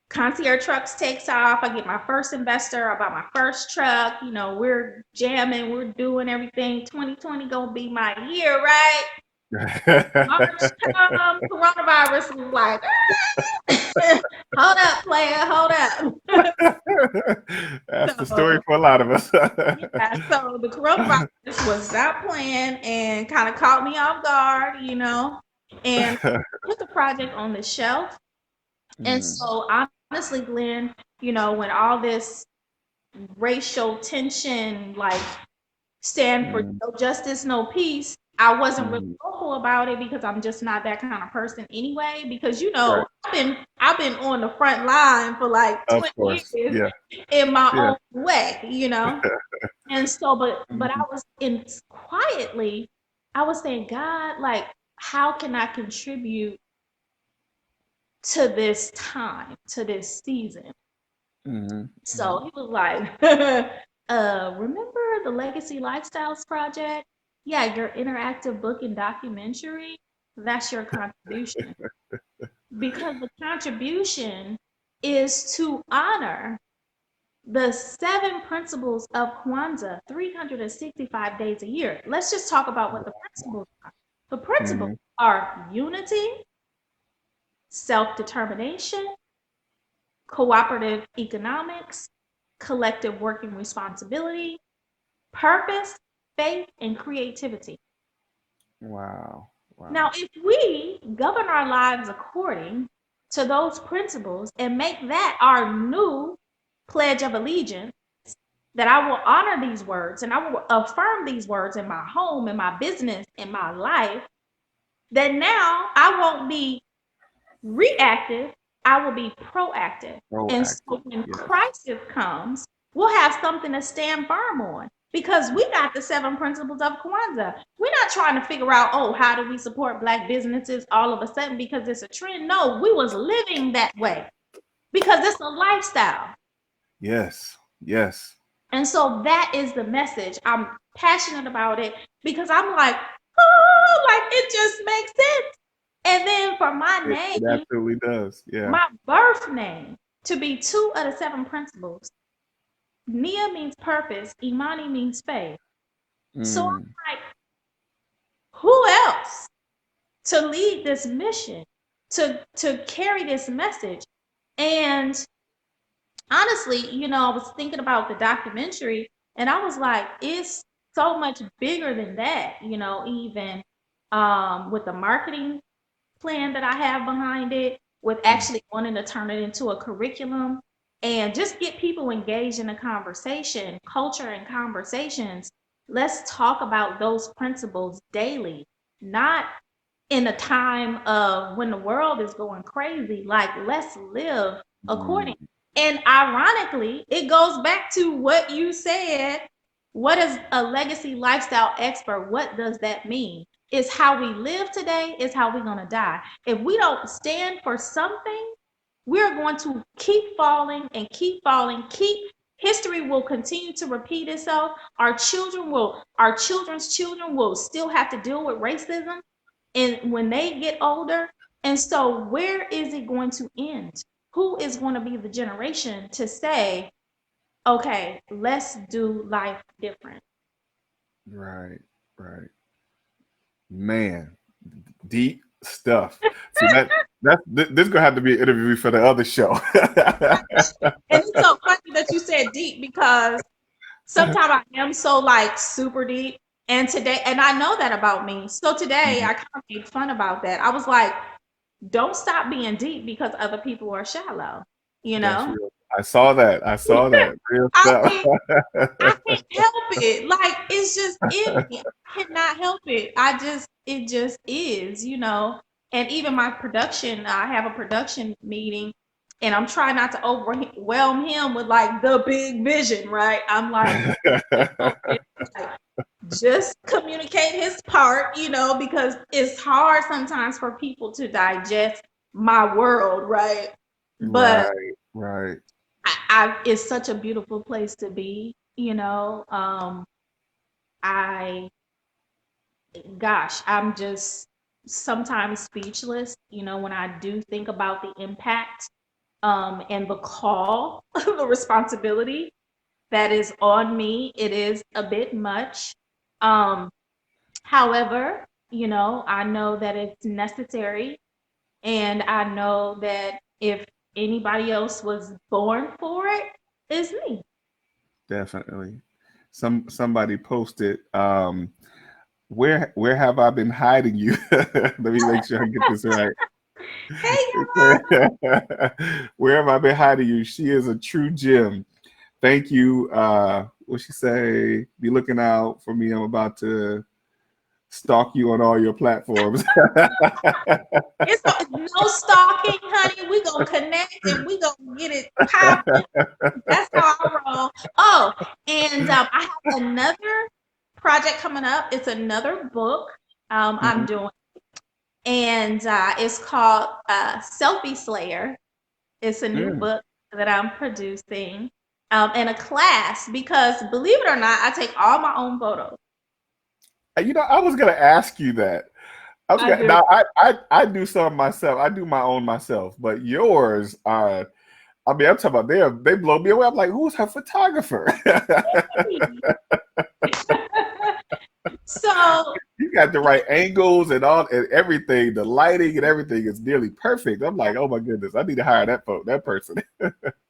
Speaker 2: Concierge Trucks takes off. I get my first investor. I buy my first truck. We're jamming. We're doing everything. 2020 gonna be my year, right? March comes, coronavirus was like, hold up, player, hold up.
Speaker 1: That's the story
Speaker 2: So
Speaker 1: for a lot of us.
Speaker 2: yeah, so the coronavirus was not planned and kind of caught me off guard, and put the project on the shelf. And
Speaker 1: Mm-hmm.
Speaker 2: so honestly, Glenn, when all this racial tension, like stand for
Speaker 1: Mm-hmm.
Speaker 2: no justice, no peace, I wasn't really
Speaker 1: Mm-hmm.
Speaker 2: vocal about it because I'm just not that kind of person anyway. Because
Speaker 1: Right.
Speaker 2: I've been on the front line for like
Speaker 1: Of
Speaker 2: 20
Speaker 1: course.
Speaker 2: years
Speaker 1: Yeah.
Speaker 2: in my
Speaker 1: Yeah.
Speaker 2: own way. And so, but I
Speaker 1: Mhm.
Speaker 2: was in quietly, I was saying, God, like, how can I contribute to this time, to this season?
Speaker 1: Mhm.
Speaker 2: So
Speaker 1: Mhm.
Speaker 2: he was like, remember the Legacy Lifestyles Project? Yeah, your interactive book and documentary. That's your contribution. Because the contribution is to honor the 7 principles of Kwanzaa, 365 days a year. Let's just talk about what the principles are. The principles
Speaker 1: Mhm.
Speaker 2: are unity, self determination, cooperative economics, collective working responsibility, purpose, faith, and creativity.
Speaker 1: Wow.
Speaker 2: Now,
Speaker 1: Wow.
Speaker 2: if we govern our lives according to those principles and make that our new pledge of allegiance, that I will honor these words and I will affirm these words in my home, in my business, in my life, then now I won't be reactive, I will be proactive. And
Speaker 1: Proactive.
Speaker 2: so when
Speaker 1: Yes.
Speaker 2: crisis comes, we'll have something to stand firm on because we got the 7 principles of Kwanzaa. We're not trying to figure out, oh, how do we support Black businesses all of a sudden because it's a trend? No, we was living that way because it's a lifestyle.
Speaker 1: Yes. Yes.
Speaker 2: And so that is the message. I'm passionate about it because I'm like, oh, like it just makes sense. And then for my
Speaker 1: It
Speaker 2: name,
Speaker 1: absolutely does. Yeah.
Speaker 2: my birth name, to be 2 of the 7 principles. Nia means purpose, Imani means faith. So
Speaker 1: Mm.
Speaker 2: I'm like, who else to lead this mission, to carry this message? And honestly, I was thinking about the documentary and I was like, it's so much bigger than that, even with the marketing plan that I have behind it, with
Speaker 1: Mm.
Speaker 2: actually wanting to turn it into a curriculum and just get people engaged in a conversation, culture and conversations. Let's talk about those principles daily, not in a time of when the world is going crazy. Like, let's live
Speaker 1: Mm.
Speaker 2: according. And ironically, it goes back to what you said. What is a legacy lifestyle expert? What does that mean? Is how we live today, is how we're going to die. If we don't stand for something, we're going to keep falling and keep falling, history will continue to repeat itself. Our children's children will still have to deal with racism and when they get older. And so where is it going to end? Who is going to be the generation to say, okay, let's do life different?
Speaker 1: Right. Right. Man, deep stuff. See this gonna have to be an interview for the other show.
Speaker 2: And it's so funny that you said deep because sometimes I am so like super deep. And today, and I know that about me. So today
Speaker 1: Mhm.
Speaker 2: I kind of made fun about that. I was like, don't stop being deep because other people are shallow, you
Speaker 1: That's
Speaker 2: know?
Speaker 1: real. I saw that. I saw that. Real
Speaker 2: I
Speaker 1: stuff.
Speaker 2: mean, I can't help it. Like it's just in me. I cannot help it. I just it just is, you know. And even my production, I have a production meeting, and I'm trying not to overwhelm him with like the big vision, right? I'm like, you know, it's like, just communicate his part, you know, because it's hard sometimes for people to digest my world, right? But
Speaker 1: Right, right.
Speaker 2: it's such a beautiful place to be, you know. I Gosh, I'm just sometimes speechless, you know, when I do think about the impact and the call, the responsibility that is on me. It is a bit much. Um, However, you know, I know that it's necessary, and I know that if anybody else was born for it, it's me.
Speaker 1: Definitely. Somebody posted, where have I been hiding you? Let me make sure I get this right.
Speaker 2: Hey,
Speaker 1: Where have I been hiding you? She is a true gem. Thank you. What she say? Be looking out for me. I'm about to stalk you on all your platforms.
Speaker 2: no stalking, honey. We gonna connect and we gonna get it popping. That's how I roll. Oh, and I have another project coming up. It's another book I'm
Speaker 1: Mhm.
Speaker 2: doing, and it's called Selfie Slayer. It's a new
Speaker 1: Mm.
Speaker 2: book that I'm producing, and a class because believe it or not, I take all my own photos.
Speaker 1: You know, I was gonna ask you that. I was
Speaker 2: I
Speaker 1: gonna
Speaker 2: do.
Speaker 1: now. I do some myself. I do my own myself, but yours are. I mean, I'm talking about they blow me away. I'm like, who's her photographer?
Speaker 2: So
Speaker 1: You got the right angles and all and everything. The lighting and everything is nearly perfect. I'm like, oh my goodness, I need to hire that person.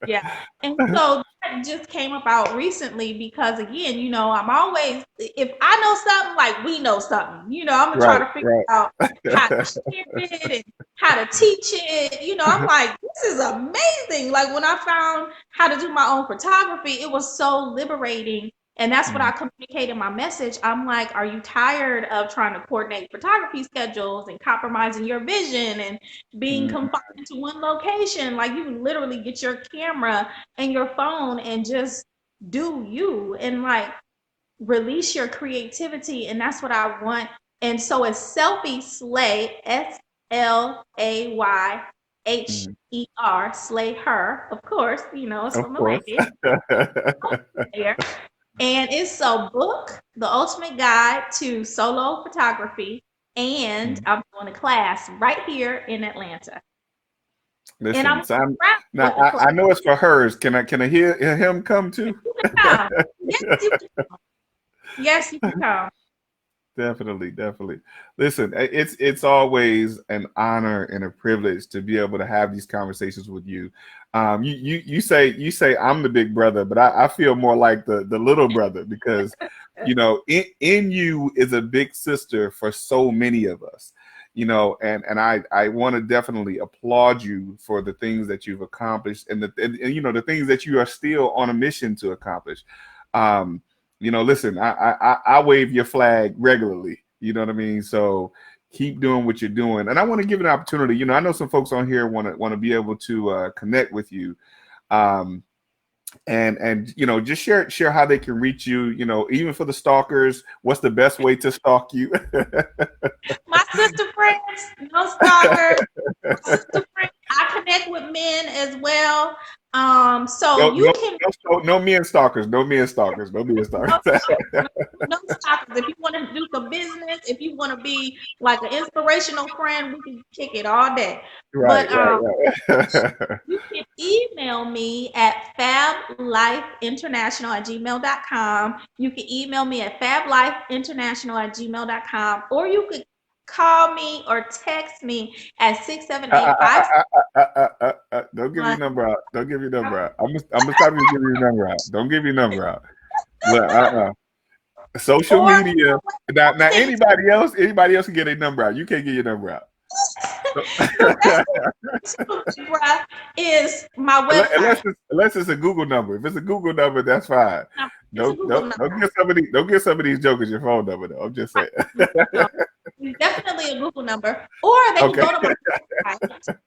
Speaker 2: yeah. And so that just came about recently because again, you know, I'm always if I know something, like we know something, you know, I'm gonna try
Speaker 1: Right,
Speaker 2: to figure
Speaker 1: right.
Speaker 2: out how to share it and how to teach it. You know, I'm like, this is amazing. Like when I found how to do my own photography, it was so liberating. And that's what I
Speaker 1: Mm,
Speaker 2: communicate in my message. I'm like, are you tired of trying to coordinate photography schedules and compromising your vision and being
Speaker 1: mm,
Speaker 2: confined to one location? Like you can literally get your camera and your phone and just do you and like release your creativity. And that's what I want. And so it's Selfie Slay,
Speaker 1: mm.
Speaker 2: SLAYHER, slay her, of course, you know, it's
Speaker 1: Of
Speaker 2: from the
Speaker 1: course.
Speaker 2: language there. And it's a book, The Ultimate Guide to Solo Photography. And
Speaker 1: Mm.
Speaker 2: I'm doing a class right here in Atlanta. And I'm
Speaker 1: Listen, so I'm,
Speaker 2: proud
Speaker 1: now
Speaker 2: with the class.
Speaker 1: I know it's for hers. Can I hear him come too?
Speaker 2: You can come. Yes, you can come. Yes, you can come.
Speaker 1: Definitely, definitely. Listen, it's always an honor and a privilege to be able to have these conversations with you. You say I'm the big brother, but I feel more like the little brother because you know in you is a big sister for so many of us. You know, and I want to definitely applaud you for the things that you've accomplished and you know the things that you are still on a mission to accomplish. Um, you know, listen, I wave your flag regularly. You know what I mean? So keep doing what you're doing. And I want to give an opportunity. You know, I know some folks on here want to be able to connect with you. Um, and you know, just share how they can reach you. You know, even for the stalkers, what's the best way to stalk you?
Speaker 2: My sister friends, no stalkers. My sister friends, I connect with men as well. So
Speaker 1: No,
Speaker 2: you
Speaker 1: no,
Speaker 2: can
Speaker 1: no men stalkers. No men stalkers. No men
Speaker 2: no
Speaker 1: stalkers.
Speaker 2: stalkers, no stalkers. If you want to do some business, if you want to be like an inspirational friend, we can kick it all day.
Speaker 1: Right,
Speaker 2: But
Speaker 1: right.
Speaker 2: you can email me at fablifeinternational@gmail.com. You can email me at fablifeinternational@gmail.com, or you could call me or text me at 678-5.
Speaker 1: Don't give your number out. Don't give your number out. I'm gonna stop you giving your number out. Don't give your number out. Look, social
Speaker 2: Or
Speaker 1: media. Now anybody else can get a number out. You can't get your number out.
Speaker 2: the best thing, bruh, is my website.
Speaker 1: Unless it's a Google number. If it's a Google number, that's fine.
Speaker 2: It's a Google
Speaker 1: Don't
Speaker 2: number.
Speaker 1: get some of these jokers your phone number though. I'm just saying.
Speaker 2: No, it's definitely a Google number. Or they can
Speaker 1: Okay.
Speaker 2: go to my website,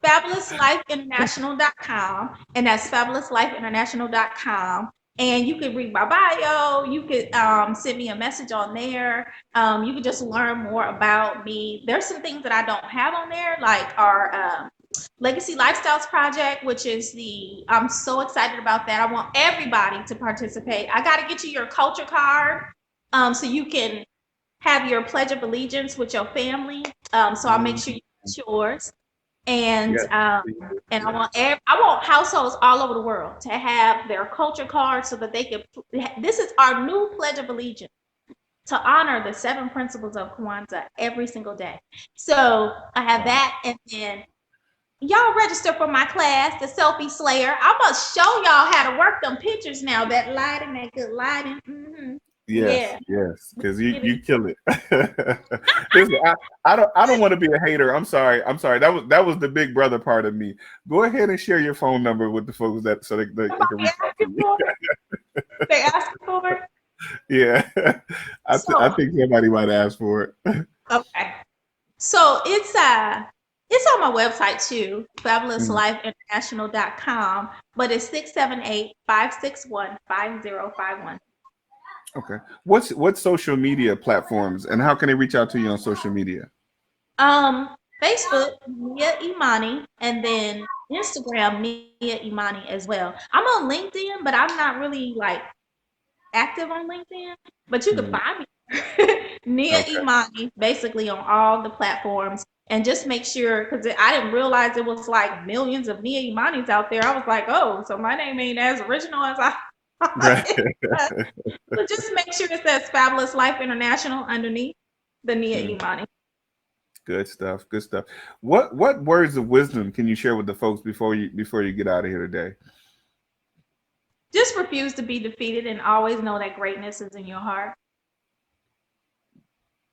Speaker 2: fabulouslifeinternational.com, and that's fabulouslifeinternational.com. And you can read my bio. You could send me a message on there. You can just learn more about me. There's some things that I don't have on there, like our Legacy Lifestyles Project, which is I'm so excited about that. I want everybody to participate. I got to get you your culture card so you can have your Pledge of Allegiance with your family. So I'll make sure you get yours. And I want households all over the world to have their culture card so that they can. This is our new Pledge of Allegiance, to honor the 7 principles of Kwanzaa every single day. So I have that, and then y'all register for my class, the Selfie Slayer. I'm gonna show y'all how to work them pictures now. That lighting, that good lighting. Mm-hmm.
Speaker 1: Yes, because you kill it. Listen, I don't want to be a hater. I'm sorry. That was the big brother part of me. Go ahead and share your phone number with the folks so they can reach out to you.
Speaker 2: They ask for it.
Speaker 1: Yeah, I think somebody might ask for it.
Speaker 2: Okay, so it's on my website too, fabulouslifeinternational.com, but it's 678-561-5051.
Speaker 1: Okay. What social media platforms and how can they reach out to you on social media?
Speaker 2: Facebook, Nia Imani, and then Instagram, Nia Imani as well. I'm on LinkedIn, but I'm not really like active on LinkedIn, but you can find me. Nia Imani, basically on all the platforms. And just make sure, because I didn't realize it was like millions of Nia Imanis out there. I was like, oh, so my name ain't as original as I. So just make sure it says Fabulous Life International underneath the Nia Imani.
Speaker 1: Good stuff. What words of wisdom can you share with the folks before you get out of here today?
Speaker 2: Just refuse to be defeated and always know that greatness is in your heart.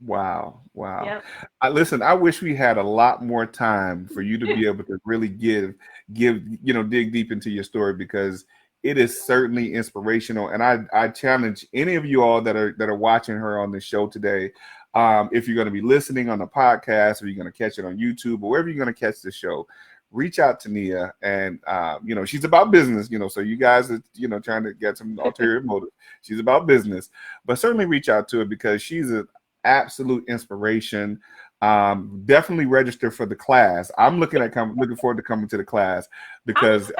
Speaker 1: Wow.
Speaker 2: Yep.
Speaker 1: Listen, I wish we had a lot more time for you to be able to really dig deep into your story, because it is certainly inspirational. And I challenge any of you all that are watching her on this show today, if you're going to be listening on the podcast, or you're going to catch it on YouTube, or wherever you're going to catch the show, reach out to Nia. And she's about business, so you guys are trying to get some ulterior motive. She's about business, but certainly reach out to her, because she's an absolute inspiration. Definitely register for the class. I'm looking forward to coming to the class, because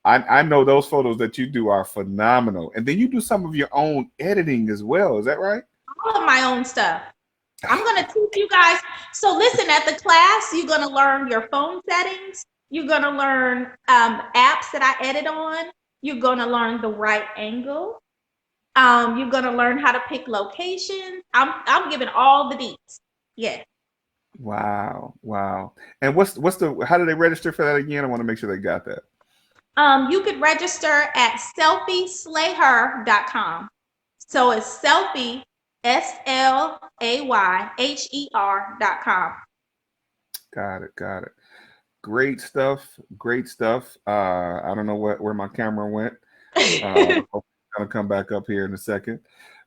Speaker 1: I know those photos that you do are phenomenal. And then you do some of your own editing as well. Is that right?
Speaker 2: All of my own stuff. I'm going to teach you guys. So listen, at the class, you're going to learn your phone settings. You're going to learn apps that I edit on. You're going to learn the right angle. You're going to learn how to pick locations. I'm giving all the deets. Yeah.
Speaker 1: Wow. And how do they register for that again? I want to make sure they got that.
Speaker 2: You could register at selfieslayher.com. So it's selfie, SLAYHER.com.
Speaker 1: Got it. Great stuff. I don't know where my camera went. I'm gonna come back up here in a second.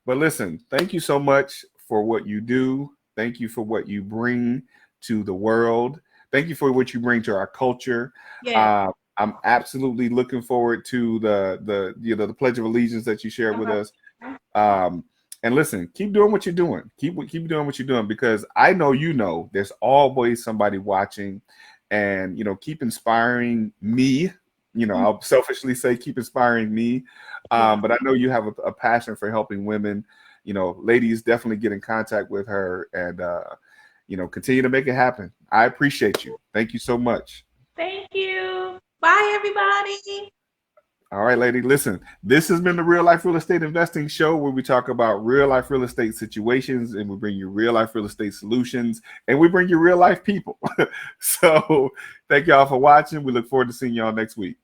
Speaker 1: But listen, thank you so much for what you do. Thank you for what you bring to the world. Thank you for what you bring to our culture.
Speaker 2: Yeah.
Speaker 1: I'm absolutely looking forward to the Pledge of Allegiance that you shared with us. And listen, keep doing what you're doing. Keep doing what you're doing, because I know there's always somebody watching, and keep inspiring me. I'll selfishly say keep inspiring me. But I know you have a passion for helping women. Ladies, definitely get in contact with her and continue to make it happen. I appreciate you. Thank you so much.
Speaker 2: Thank you. Bye, everybody.
Speaker 1: All right, lady, listen, this has been the Real Life Real Estate Investing Show, where we talk about real life real estate situations, and we bring you real life real estate solutions, and we bring you real life people. So thank y'all for watching. We look forward to seeing y'all next week.